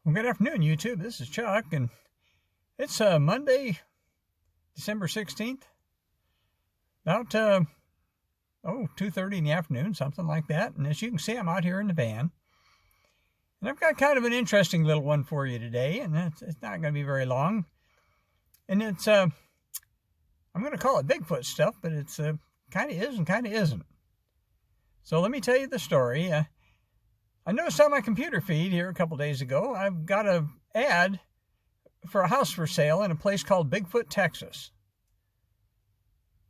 Well, good afternoon, YouTube. This is Chuck, and it's Monday, December 16th, about 2:30 in the afternoon, something like that. And as you can see, I'm out here in the van, and I've got kind of an interesting little one for you today, and it's not going to be very long. And it's I'm going to call it Bigfoot stuff, but it's kind of is and kind of isn't. So let me tell you the story. I noticed on my computer feed here a couple days ago, I've got an ad for a house for sale in a place called Bigfoot, Texas.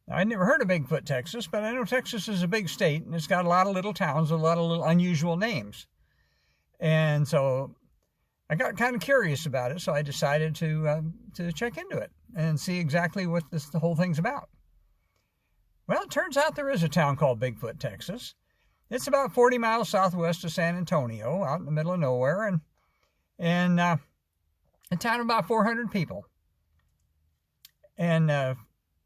Now, I'd never heard of Bigfoot, Texas, but I know Texas is a big state, and it's got a lot of little towns with a lot of little unusual names. And so I got kind of curious about it, so I decided to check into it and see exactly what the whole thing's about. Well, it turns out there is a town called Bigfoot, Texas. It's about 40 miles southwest of San Antonio, out in the middle of nowhere, and a town of about 400 people. And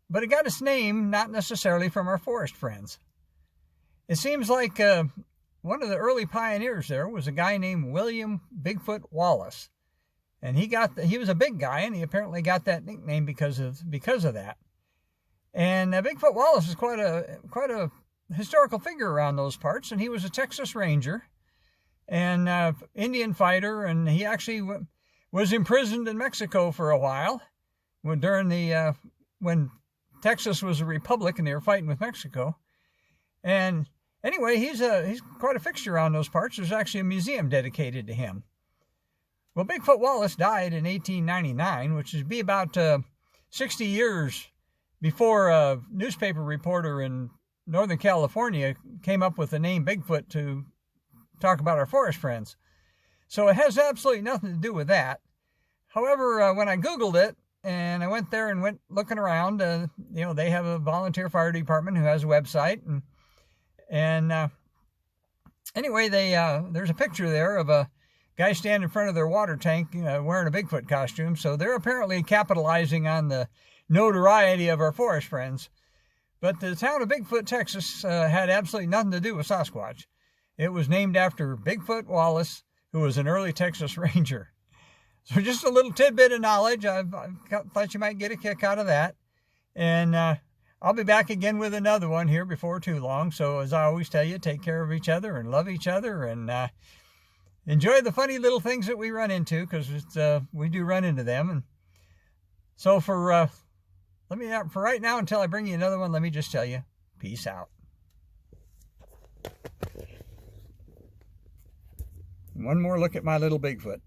but it got its name not necessarily from our forest friends. It seems like one of the early pioneers there was a guy named William Bigfoot Wallace, and he was a big guy, and he apparently got that nickname because of that. And Bigfoot Wallace is quite a historical figure around those parts, and he was a Texas Ranger and Indian fighter, and he actually was imprisoned in Mexico for a while when Texas was a republic and they were fighting with Mexico. And anyway, he's quite a fixture around those parts. There's actually a museum dedicated to him. Well, Bigfoot Wallace died in 1899, which would be about 60 years before a newspaper reporter in Northern California came up with the name Bigfoot to talk about our forest friends. So it has absolutely nothing to do with that. However, when I Googled it and I went there and went looking around, they have a volunteer fire department who has a website. And anyway, there's a picture there of a guy standing in front of their water tank wearing a Bigfoot costume. So they're apparently capitalizing on the notoriety of our forest friends. But the town of Bigfoot, Texas had absolutely nothing to do with Sasquatch. It was named after Bigfoot Wallace, who was an early Texas Ranger. So just a little tidbit of knowledge. I thought you might get a kick out of that. And I'll be back again with another one here before too long. So as I always tell you, take care of each other and love each other and enjoy the funny little things that we run into, because we do run into them. And so for right now, until I bring you another one, let me just tell you, peace out. One more look at my little Bigfoot.